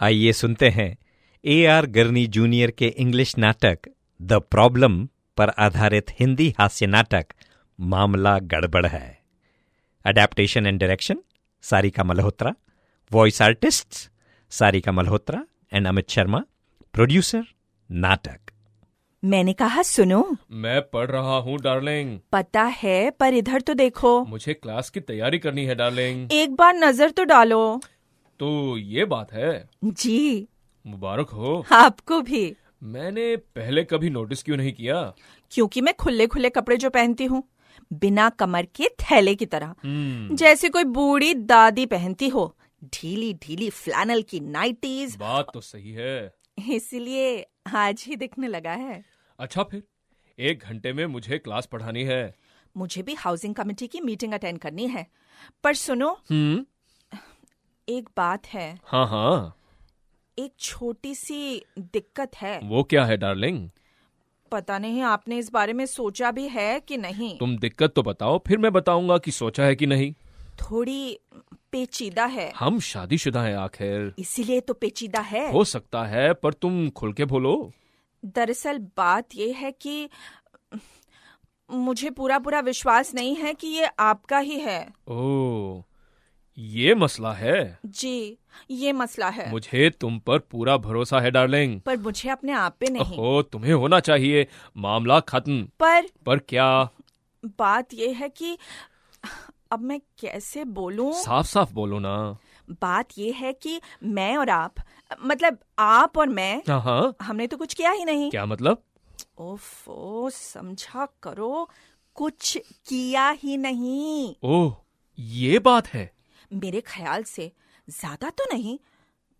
आइए सुनते हैं A.R. गरनी जूनियर के इंग्लिश नाटक द प्रॉब्लम पर आधारित हिंदी हास्य नाटक मामला गड़बड़ है। Adaptation and direction Sarika Malhotra, voice artists Sarika Malhotra and Amit Sharma, producer नाटक। मैंने कहा सुनो। मैं पढ़ रहा हूँ डार्लिंग। पता है, पर इधर तो देखो। मुझे क्लास की तैयारी करनी है डार्लिंग। एक बार नजर तो डालो। तो ये बात है। जी, मुबारक हो। आपको भी। मैंने पहले कभी नोटिस क्यों नहीं किया? क्योंकि मैं खुले खुले कपड़े जो पहनती हूँ, बिना कमर के थैले की तरह, जैसे कोई बूढ़ी दादी पहनती हो, ढीली ढीली फ्लैनल की नाइटीज। बात तो सही है, इसलिए आज ही दिखने लगा है। अच्छा फिर 1 घंटे में मुझे क्लास पढ़ानी है। मुझे भी हाउसिंग कमेटी की मीटिंग अटेंड करनी है। पर सुनो, एक बात है। हाँ हाँ, एक छोटी सी दिक्कत है। वो क्या है डार्लिंग? पता नहीं आपने इस बारे में सोचा भी है कि नहीं। तुम दिक्कत तो बताओ, फिर मैं बताऊंगा कि सोचा है कि नहीं। थोड़ी पेचीदा है। हम शादीशुदा हैं आखिर। इसीलिए तो पेचीदा है। हो सकता है, पर तुम खुल के बोलो। दरअसल बात ये है कि मुझे पूरा पूरा विश्वास नहीं है कि ये आपका ही है। ओह, ये मसला है। जी, ये मसला है। मुझे तुम पर पूरा भरोसा है डार्लिंग। पर मुझे अपने आप पे नहीं। ओह, तुम्हें होना चाहिए। मामला खत्म। पर क्या? बात ये है कि अब मैं कैसे बोलूं? साफ साफ बोलो ना। बात ये है कि मैं और आप, मतलब आप और मैं, हाँ, हमने तो कुछ किया ही नहीं। क्या मतलब? ओफो, समझा करो, कुछ किया ही नहीं। ओह, ये बात है। मेरे ख्याल से ज्यादा तो नहीं,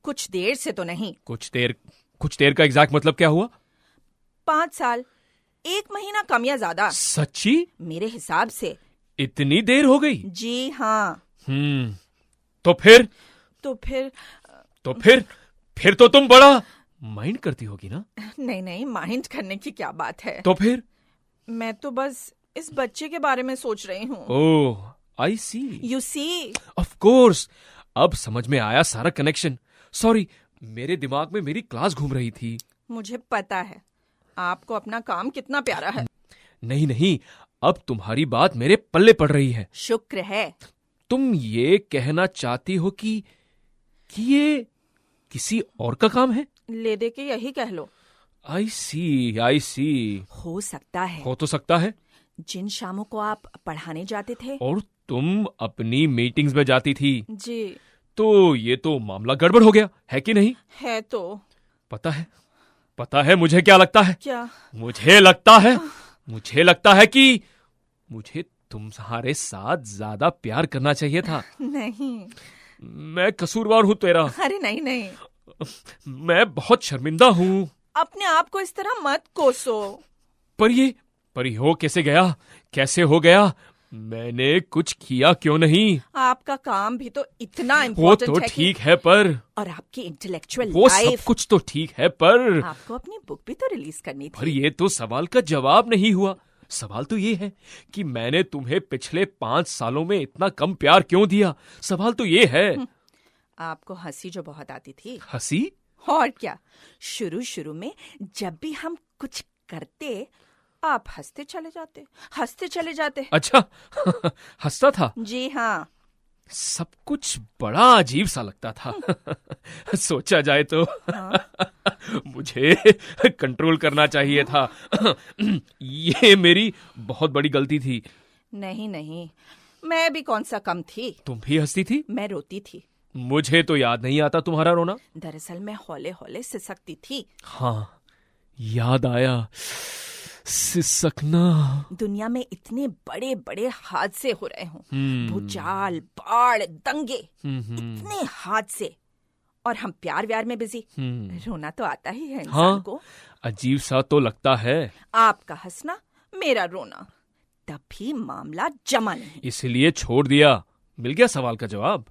कुछ देर से तो नहीं। कुछ देर का एग्जैक्ट मतलब क्या हुआ? 5 साल, 1 महीना कम या ज्यादा। सच्ची? मेरे हिसाब से। इतनी देर हो गई? जी हाँ। तो फिर तो तुम बड़ा माइंड करती होगी ना? नहीं, माइंड करने की क्या बात है। तो फिर? मैं तो बस इस बच्चे के बारे में सोच रही हूँ। Oh, I see. You see. Of course, अब समझ में आया सारा कनेक्शन। सॉरी, मेरे दिमाग में मेरी क्लास घूम रही थी। मुझे पता है आपको अपना काम कितना प्यारा है। नहीं, अब तुम्हारी बात मेरे पल्ले पड़ रही है। शुक्र है। तुम ये कहना चाहती हो कि ये किसी और का काम है? ले दे के यही कह लो। आई सी। हो सकता है। हो तो सकता है। जिन शामों को आप पढ़ाने जाते थे और तुम अपनी मीटिंग्स में जाती थी। जी। तो ये तो मामला गड़बड़ हो गया है कि नहीं? है तो। पता है मुझे क्या लगता है? क्या? मुझे लगता है कि मुझे तुम्हारे साथ ज्यादा प्यार करना चाहिए था। नहीं, मैं कसूरवार हूँ तेरा। अरे नहीं, मैं बहुत शर्मिंदा हूँ। अपने आप को इस तरह मत कोसो। पर ये हो कैसे हो गया? मैंने कुछ किया क्यों नहीं? आपका काम भी तो इतना इम्पोर्टेंट है। वो तो ठीक है, पर और आपकी इंटेलेक्चुअल वो लाइफ, सब कुछ तो ठीक है, पर आपको अपनी बुक भी तो रिलीज करनी थी। पर ये तो सवाल का जवाब नहीं हुआ। सवाल तो ये है कि मैंने तुम्हें पिछले 5 सालों में इतना कम प्यार क्यों दिया। सवाल तो ये है। आपको हंसी जो बहुत आती थी। हंसी? और क्या, शुरू में जब भी हम कुछ करते, आप हंसते चले जाते। अच्छा, हंसता था? जी हाँ। सब कुछ बड़ा अजीब सा लगता था। सोचा जाए तो मुझे कंट्रोल करना चाहिए था। ये मेरी बहुत बड़ी गलती थी। नहीं, मैं भी कौन सा कम थी। तुम भी हंसती थी? मैं रोती थी। मुझे तो याद नहीं आता तुम्हारा रोना। दरअसल मैं हौले हौले सिसकती थी। हाँ, याद आया, सिसकना। दुनिया में इतने बड़े बड़े हादसे हो रहे हों, भूचाल, बाढ़, दंगे, इतने हादसे, और हम प्यार व्यार में बिजी। रोना तो आता ही है इंसान को। अजीब सा तो लगता है। आपका हंसना, मेरा रोना, तब भी मामला जमा नहीं। इसलिए छोड़ दिया। मिल गया सवाल का जवाब।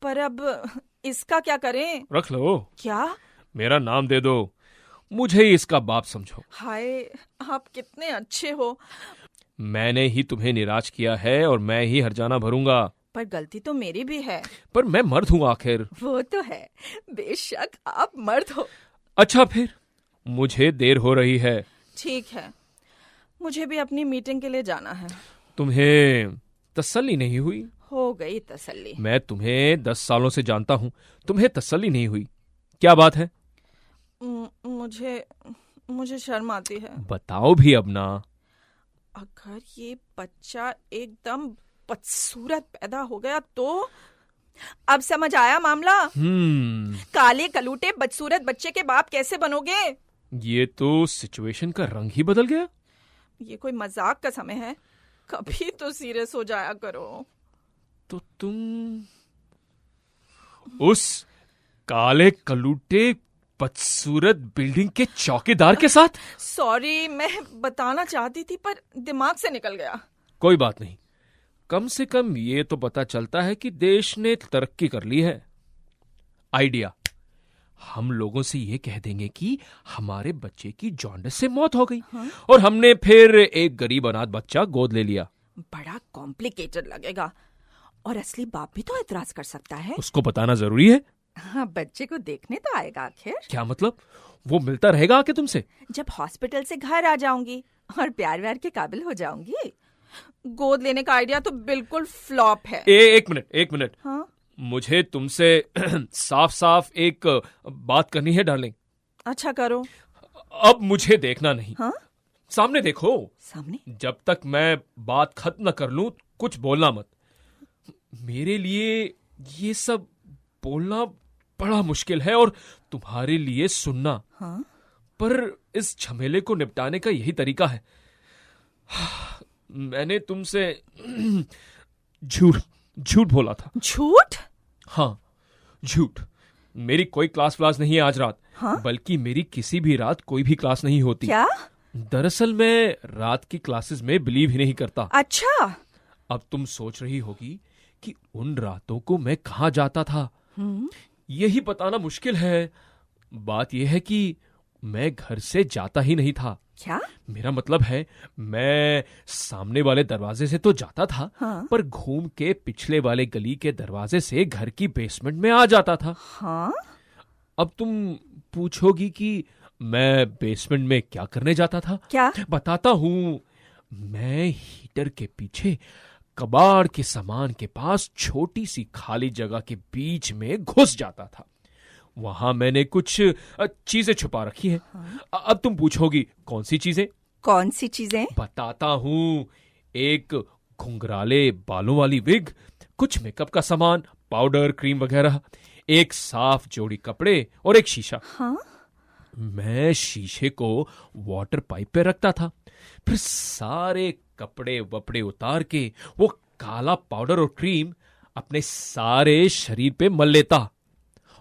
पर अब इसका क्या करें? रख लो। क्या? मेरा नाम दे दो, मुझे इसका बाप समझो। हाय, आप कितने अच्छे हो। मैंने ही तुम्हें निराश किया है और मैं ही हर्जाना भरूंगा। पर गलती तो मेरी भी है। पर मैं मर्द हूँ आखिर। वो तो है, बेशक आप मर्द हो। अच्छा फिर, मुझे देर हो रही है। ठीक है, मुझे भी अपनी मीटिंग के लिए जाना है। तुम्हें तसल्ली नहीं हुई? हो गई तसल्ली। मैं तुम्हें 10 सालों से जानता हूँ, तुम्हें तसल्ली नहीं हुई। क्या बात है? मुझे शर्म आती है। बताओ भी अब ना। अगर ये बच्चा एकदम बदसूरत पैदा हो गया तो? अब समझ आया मामला। काले कलूटे बदसूरत बच्चे के बाप कैसे बनोगे? ये तो सिचुएशन का रंग ही बदल गया। ये कोई मजाक का समय है? कभी तो सीरियस हो जाया करो। तो तुम उस काले कलूटे बदसूरत बिल्डिंग के चौकीदार के साथ? सॉरी, मैं बताना चाहती थी पर दिमाग से निकल गया। कोई बात नहीं, कम से कम ये तो पता चलता है कि देश ने तरक्की कर ली है। आइडिया, हम लोगों से ये कह देंगे कि हमारे बच्चे की जॉन्डिस से मौत हो गई। और हमने फिर एक गरीब अनाथ बच्चा गोद ले लिया। बड़ा कॉम्प्लिकेटेड लगेगा, और असली बाप भी तो एतराज कर सकता है। उसको बताना जरूरी है। हाँ, बच्चे को देखने तो आएगा आखिर। क्या मतलब? वो मिलता रहेगा आके तुमसे? जब हॉस्पिटल से घर आ जाऊंगी और प्यार व्यार के काबिल हो जाऊंगी। गोद लेने का आइडिया तो बिल्कुल फ्लॉप है। एक मिनट। हाँ? मुझे तुमसे साफ साफ एक बात करनी है डार्लिंग। अच्छा, करो। अब मुझे देखना नहीं। हाँ? सामने देखो। सामने? जब तक मैं बात खत्म न कर लूं कुछ बोलना मत। मेरे लिए ये सब बोलना बड़ा मुश्किल है और तुम्हारे लिए सुनना। हाँ? पर इस झमेले को निपटाने का यही तरीका है। मैंने तुमसे झूठ बोला था। झूठ? हाँ, झूठ। मेरी कोई क्लास नहीं है आज रात। हाँ? बल्कि मेरी किसी भी रात कोई भी क्लास नहीं होती। क्या? दरअसल मैं रात की क्लासेस में बिलीव ही नहीं करता। अच्छा। अब तुम सोच रही होगी कि उन रातों को मैं कहाँ जाता था। यही बताना मुश्किल है। बात यह है कि मैं घर से जाता ही नहीं था। क्या? मेरा मतलब है, मैं सामने वाले दरवाजे से तो जाता था। हाँ? पर घूम के पिछले वाले गली के दरवाजे से घर की बेसमेंट में आ जाता था। हाँ? अब तुम पूछोगी कि मैं बेसमेंट में क्या करने जाता था? क्या? बताता हूँ। मैं हीटर के पीछे कबाड़ के सामान के पास छोटी सी खाली जगह के बीच में घुस जाता था। वहां मैंने कुछ चीजें छुपा रखी हैं। अब तुम पूछोगी कौन सी चीजें? कौन सी चीजें? बताता हूँ। एक घुंघराले बालों वाली विग, कुछ मेकअप का सामान, पाउडर, क्रीम वगैरह, एक साफ जोड़ी कपड़े और एक शीशा। हाँ? मैं शीशे को वाटर पाइप पे रखता था। फिर सारे कपड़े वपड़े उतार के वो काला पाउडर और क्रीम अपने सारे शरीर पे मल लेता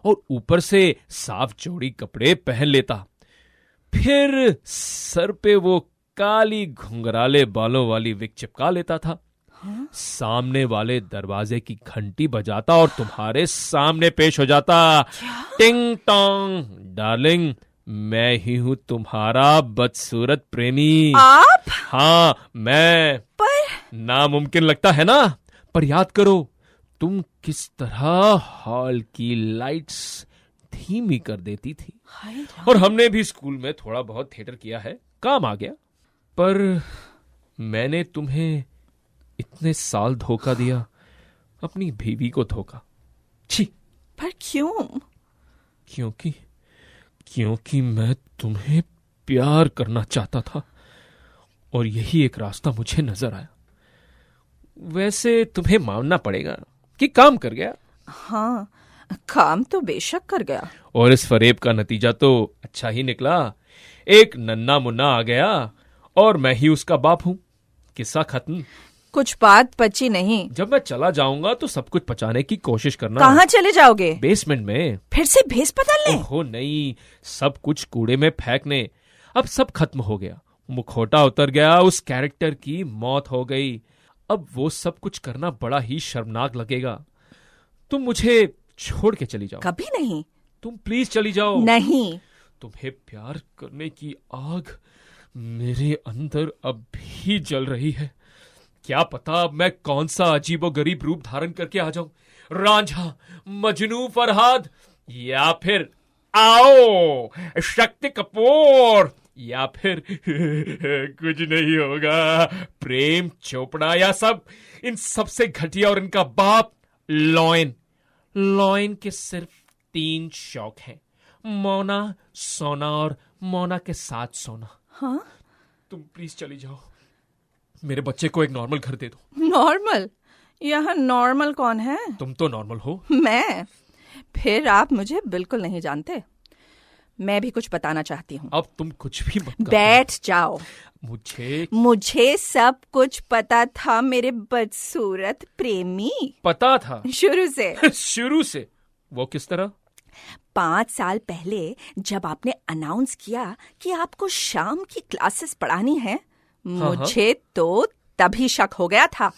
और ऊपर से साफ जोड़ी कपड़े पहन लेता। फिर सर पे वो काली घुंघराले बालों वाली विग चिपका लेता था। हाँ? सामने वाले दरवाजे की घंटी बजाता और तुम्हारे सामने पेश हो जाता। टिंग टोंग। डार्लिंग, मैं ही हूं तुम्हारा बदसूरत प्रेमी। आप? हाँ, मैं। पर नामुमकिन लगता है ना? पर याद करो, तुम किस तरह हॉल की लाइट्स धीमी कर देती थी। और हमने भी स्कूल में थोड़ा बहुत थिएटर किया है, काम आ गया। पर मैंने तुम्हें इतने साल धोखा दिया, अपनी बीवी को धोखा। छी। पर क्यों? क्योंकि मैं तुम्हें प्यार करना चाहता था और यही एक रास्ता मुझे नजर आया। वैसे तुम्हें मानना पड़ेगा कि काम कर गया। हाँ, काम तो बेशक कर गया। और इस फरेब का नतीजा तो अच्छा ही निकला। एक नन्ना मुन्ना आ गया और मैं ही उसका बाप हूं। किस्सा खत्म। कुछ बात पची नहीं। जब मैं चला जाऊंगा तो सब कुछ पचाने की कोशिश करना। कहाँ चले जाओगे? बेसमेंट में। फिर से भेस बदलने? ओहो नहीं, सब कुछ कूड़े में फेंकने। अब सब खत्म हो गया, मुखौटा उतर गया, उस कैरेक्टर की मौत हो गई। अब वो सब कुछ करना बड़ा ही शर्मनाक लगेगा। तुम मुझे छोड़ के चली जाओ। कभी नहीं। तुम प्लीज चली जाओ। नहीं। तुम्हें प्यार करने की आग मेरे अंदर अब भी जल रही है। क्या पता अब मैं कौन सा अजीबोगरीब रूप धारण करके आ जाऊं, रांझा, मजनू फरहाद, या फिर आओ शक्ति कपूर, या फिर कुछ नहीं होगा, प्रेम चोपड़ा, या सब इन सबसे घटिया और इनका बाप लॉयन। लॉयन के सिर्फ 3 शौक हैं, मोना, सोना और मोना के साथ सोना। हाँ? तुम प्लीज चली जाओ, मेरे बच्चे को एक नॉर्मल घर दे दो। नॉर्मल? यहाँ नॉर्मल कौन है? तुम तो नॉर्मल हो। मैं? फिर आप मुझे बिल्कुल नहीं जानते। मैं भी कुछ बताना चाहती हूँ। अब तुम कुछ भी मत करो। बैठ जाओ। मुझे सब कुछ पता था मेरे बदसूरत प्रेमी, पता था शुरू से। शुरू से? वो किस तरह? 5 साल पहले जब आपने अनाउंस किया कि आपको शाम की क्लासेस पढ़ानी है, मुझे तो तभी शक हो गया था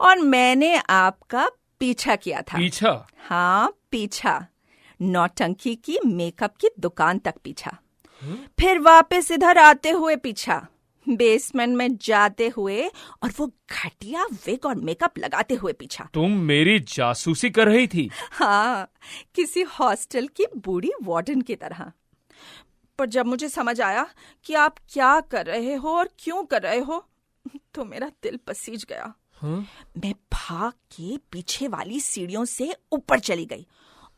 और मैंने आपका पीछा किया था। पीछा? हाँ, पीछा। नौटंकी की मेकअप की दुकान तक पीछा, फिर वापस इधर आते हुए पीछा, बेसमेंट में जाते हुए और वो घटिया विग और मेकअप लगाते हुए पीछा। तुम मेरी जासूसी कर रही थी? हाँ, किसी हॉस्टल की बूढ़ी वार्डन की तरह। पर जब मुझे समझ आया कि आप क्या कर रहे हो और क्यों कर रहे हो, तो मेरा दिल पसीज गया। मैं भाग के पीछे वाली सीढ़ियों से ऊपर चली गई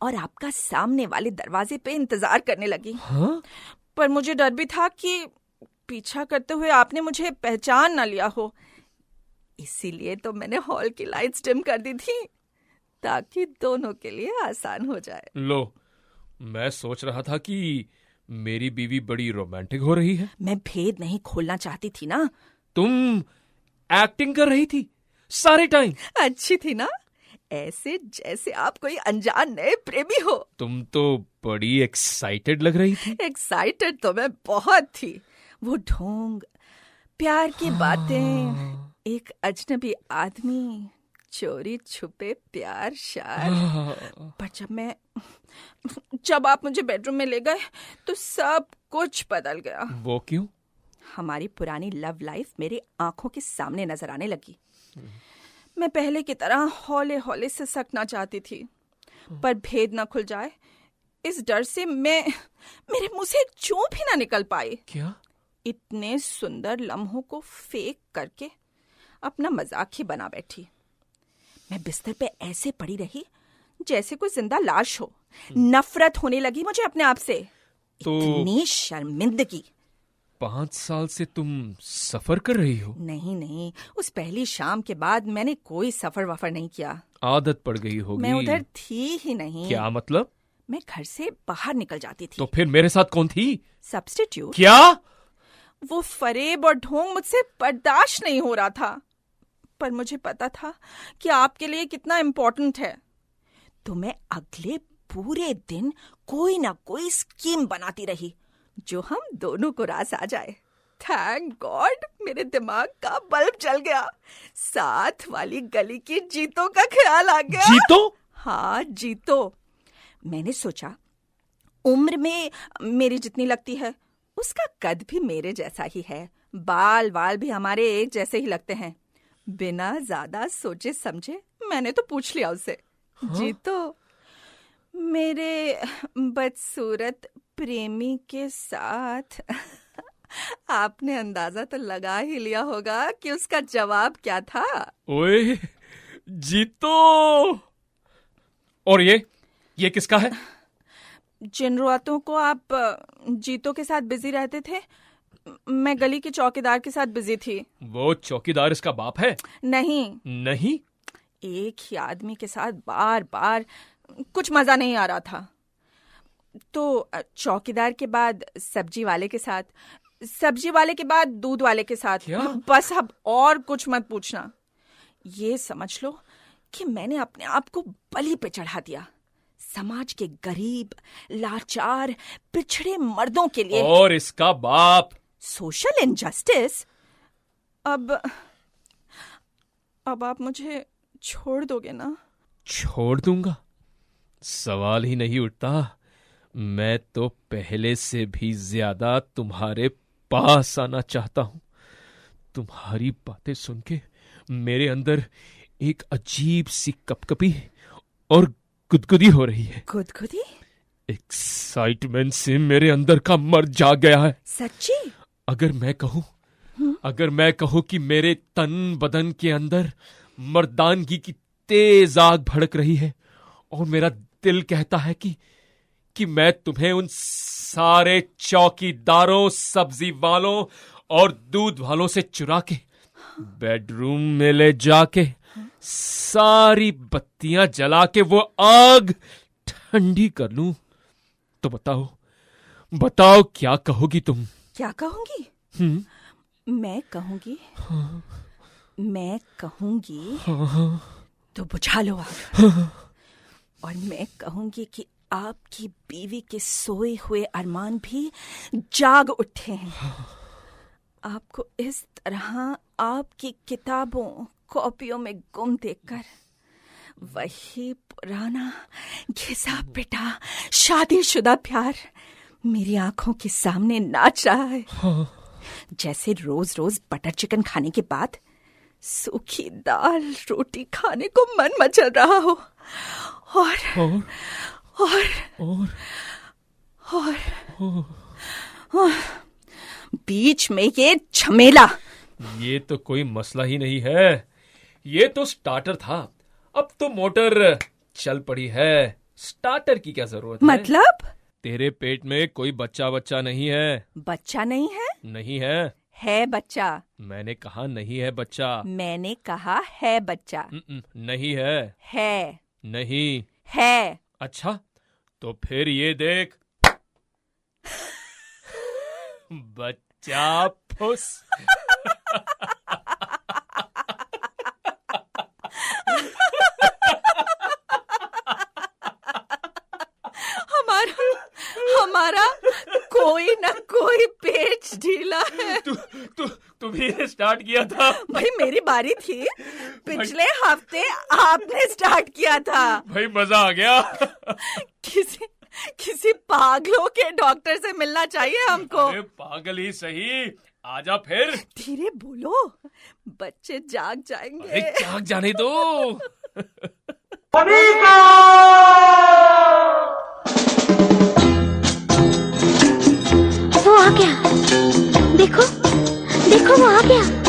और आपका सामने वाले दरवाजे पे इंतजार करने लगी। पर मुझे डर भी था कि पीछा करते हुए आपने मुझे पहचान ना लिया हो, इसीलिए तो मैंने हॉल की लाइट्स डिम कर दी थी ताकि दोनों के लिए आसान हो जाए। लो, मैं सोच रहा था कि मेरी बीवी बड़ी रोमांटिक हो रही है। मैं भेद नहीं खोलना चाहती थी ना। तुम एक्टिंग कर रही थी सारे टाइम। अच्छी थी ना, ऐसे जैसे आप कोई अनजान नए प्रेमी हो। तुम तो बड़ी एक्साइटेड लग रही थी। एक्साइटेड तो मैं बहुत थी। वो ढोंग, प्यार की बातें, एक अजनबी आदमी, चोरी छुपे प्यार शार। पर जब आप मुझे बेडरूम में ले गए तो सब कुछ बदल गया। वो क्यों? हमारी पुरानी लव लाइफ मेरी आंखों के सामने नजर आने लगी। मैं पहले की तरह हौले हौले से सकना चाहती थी, पर भेद न खुल जाए इस डर से मेरे मुंह से एक चूं भी ना निकल पाई। क्या? इतने सुंदर लम्हों को फेक करके अपना मजाक ही बना बैठी। मैं बिस्तर पे ऐसे पड़ी रही जैसे कोई जिंदा लाश हो। नफरत होने लगी मुझे अपने आप से। तो इतनी शर्मिंदगी। 5 साल से तुम सफर कर रही हो? नहीं, उस पहली शाम के बाद मैंने कोई सफर वफर नहीं किया। आदत पड़ गई होगी। मैं उधर थी ही नहीं। क्या मतलब? मैं घर से बाहर निकल जाती थी। तो फिर मेरे साथ कौन थी? सब्स्टिट्यूट। क्या? वो फरेब और ढोंग मुझसे बर्दाश्त नहीं हो रहा था, पर मुझे पता था कि आपके लिए कितना इम्पोर्टेंट है, तो मैं अगले पूरे दिन कोई ना कोई स्कीम बनाती रही जो हम दोनों को रास आ जाए। थैंक गॉड मेरे दिमाग का बल्ब जल गया। साथ वाली गली की जीतो का ख्याल आ गया। जीतो? हाँ, जीतो। मैंने सोचा उम्र में मेरी जितनी लगती है उसका कद भी मेरे जैसा ही है, बाल भी हमारे एक जैसे ही लगते हैं। बिना ज्यादा सोचे समझे मैंने तो पूछ लिया उससे। जीतो, मेरे बदसूरत प्रेमी के साथ आपने अंदाजा तो लगा ही लिया होगा कि उसका जवाब क्या था। ओए जीतो! और ये किसका है? जिन रातों को आप जीतो के साथ बिजी रहते थे, मैं गली के चौकीदार के साथ बिजी थी। वो चौकीदार इसका बाप है? नहीं, एक ही आदमी के साथ बार बार कुछ मजा नहीं आ रहा था, तो चौकीदार के बाद सब्जी वाले के साथ, सब्जी वाले के बाद दूध वाले के साथ। क्या? बस अब और कुछ मत पूछना। ये समझ लो कि मैंने अपने आप को बलि पे चढ़ा दिया समाज के गरीब, लाचार, पिछड़े मर्दों के लिए। और इसका बाप? Social injustice. अब आप मुझे छोड़ दोगे ना? छोड़ दूंगा, सवाल ही नहीं उठता। मैं तो पहले से भी ज्यादा तुम्हारे पास आना चाहता हूं। तुम्हारी बातें सुन के मेरे अंदर एक अजीब सी कपकपी और गुदगुदी हो रही है। गुदगुदी? एक्साइटमेंट से मेरे अंदर का मर्द जाग गया है। सच्ची? अगर मैं कहूं कि मेरे तन बदन के अंदर मर्दानगी की तेज आग भड़क रही है और मेरा दिल कहता है कि मैं तुम्हें उन सारे चौकीदारों, सब्जी वालों और दूध वालों से चुरा के बेडरूम में ले जाके सारी बत्तियां जला के वो आग ठंडी कर लूं, तो बताओ क्या कहोगी तुम? क्या कहूंगी? मैं कहूंगी तो बुझा लो आग। और मैं कहूंगी कि आपकी बीवी के सोए हुए अरमान भी जाग उठे हैं। आपको इस तरह आपकी किताबों, कॉपियों में गुम देखकर वही पुराना घिसा पिटा शादीशुदा प्यार मेरी आंखों के सामने नाच रहा है। जैसे रोज रोज बटर चिकन खाने के बाद सूखी दाल रोटी खाने को मन मचल रहा हो। और बीच में ये झमेला। ये तो कोई मसला ही नहीं है, ये तो स्टार्टर था, अब तो मोटर चल पड़ी है। स्टार्टर की क्या जरूरत है? मतलब? तेरे पेट में कोई बच्चा नहीं है। बच्चा नहीं है? नहीं है। है बच्चा। मैंने कहा नहीं है बच्चा। मैंने कहा है बच्चा। नहीं है। है। नहीं है। अच्छा, तो फिर ये देख बच्चा फुस। हमारा कोई ना कोई पेच ढीला है। तू भी स्टार्ट किया था। भाई मेरी बारी थी, पिछले हफ्ते आपने स्टार्ट किया था। भाई मजा आ गया। किसी पागलों के डॉक्टर से मिलना चाहिए हमको। अरे पागल ही सही, आजा फिर। धीरे बोलो, बच्चे जाग जाएंगे। अरे जाग जाने दो। वो आ गया, देखो वो आ गया।